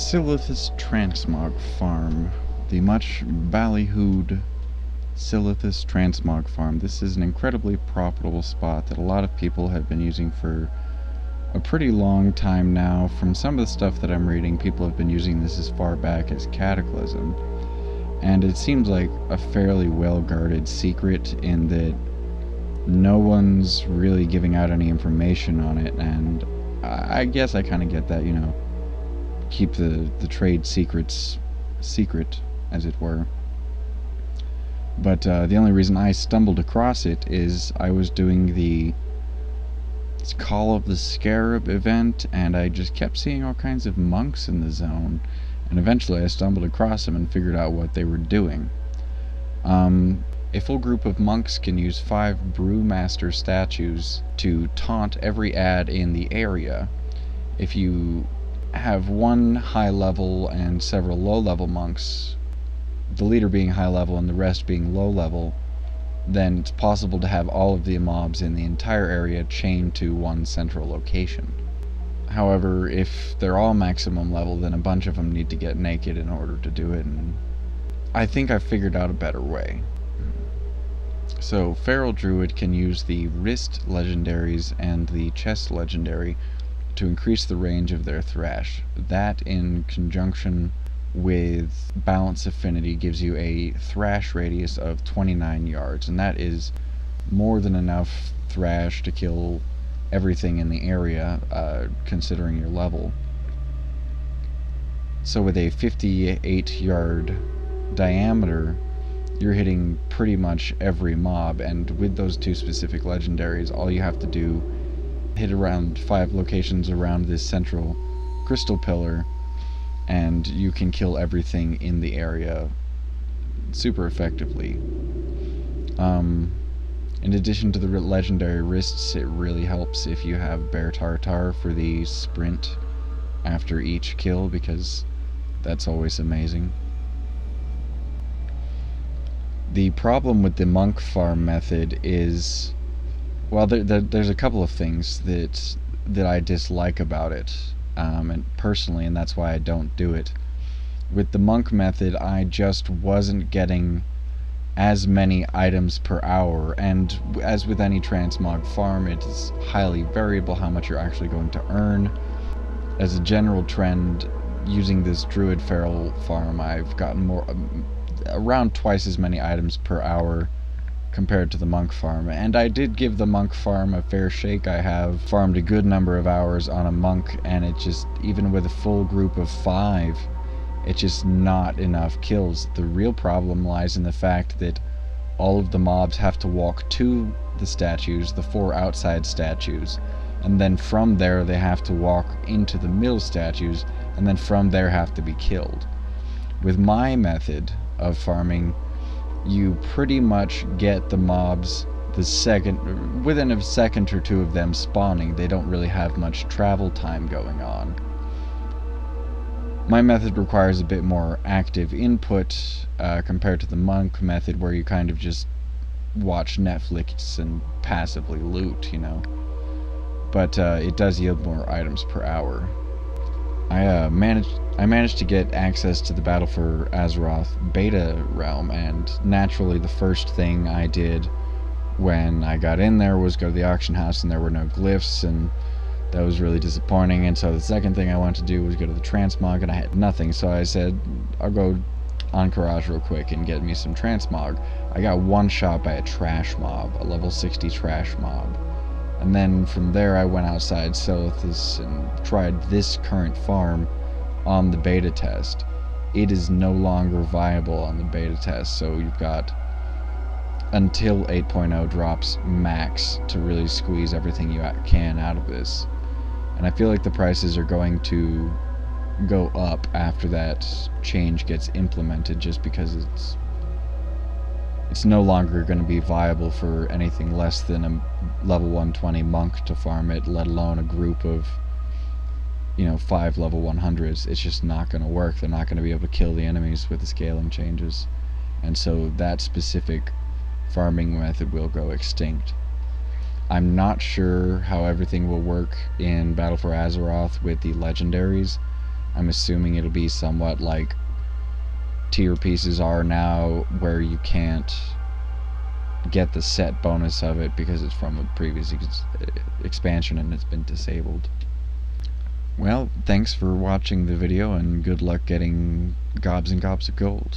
Silithus Transmog Farm. The much ballyhooed Silithus Transmog Farm. This is an incredibly profitable spot that a lot of people have been using for a pretty long time now. From some of the stuff that I'm reading, people have been using this as far back as Cataclysm. And it seems like a fairly well-guarded secret in that no one's really giving out any information on it, and I guess I kind of get that, you know, keep the trade secrets secret, as it were. But the only reason I stumbled across it is I was doing the Call of the Scarab event, and I just kept seeing all kinds of monks in the zone, and eventually I stumbled across them and figured out what they were doing. A full group of monks can use 5 brewmaster statues to taunt every ad in the area. If you have one high level and several low level monks, the leader being high level and the rest being low level, then it's possible to have all of the mobs in the entire area chained to one central location. However, if they're all maximum level, then a bunch of them need to get naked in order to do it, and I think I've figured out a better way. So, Feral Druid can use the wrist legendaries and the chest legendary to increase the range of their thrash. That, in conjunction with balance affinity, gives you a thrash radius of 29 yards, and that is more than enough thrash to kill everything in the area, considering your level. So with a 58-yard diameter, you're hitting pretty much every mob, and with those 2 specific legendaries, all you have to do hit around 5 locations around this central crystal pillar, and you can kill everything in the area super effectively. In addition to the legendary wrists, it really helps if you have Bear Tartar for the sprint after each kill, because that's always amazing. The problem with the monk farm method is, well, there's a couple of things that I dislike about it, and personally, and that's why I don't do it. With the monk method, I just wasn't getting as many items per hour, and as with any transmog farm, it is highly variable how much you're actually going to earn. As a general trend, using this druid feral farm, I've gotten around twice as many items per hour compared to the monk farm, and I did give the monk farm a fair shake. I have farmed a good number of hours on a monk, and it just, even with a full group of 5, it's just not enough kills. The real problem lies in the fact that all of the mobs have to walk to the statues, the 4 outside statues, and then from there they have to walk into the middle statues, and then from there have to be killed. With my method of farming, you pretty much get the mobs within a second or 2 of them spawning. They don't really have much travel time going on. My method requires a bit more active input compared to the monk method, where you kind of just watch Netflix and passively loot, you know. But it does yield more items per hour. I managed to get access to the Battle for Azeroth beta realm, and naturally the first thing I did when I got in there was go to the auction house, and there were no glyphs, and that was really disappointing. And so the second thing I wanted to do was go to the Transmog, and I had nothing, so I said, I'll go on Courage real quick and get me some Transmog. I got one shot by a trash mob, a level 60 trash mob. And then from there I went outside Silithus and tried this current farm on the beta test. It is no longer viable on the beta test, so you've got until 8.0 drops max to really squeeze everything you can out of this. And I feel like the prices are going to go up after that change gets implemented, just because it's no longer going to be viable for anything less than a level 120 monk to farm it, let alone a group of, 5 level 100s. It's just not going to work. They're not going to be able to kill the enemies with the scaling changes. And so that specific farming method will go extinct. I'm not sure how everything will work in Battle for Azeroth with the legendaries. I'm assuming it'll be somewhat like tier pieces are now, where you can't get the set bonus of it because it's from a previous expansion and it's been disabled. Well, thanks for watching the video, and good luck getting gobs and gobs of gold.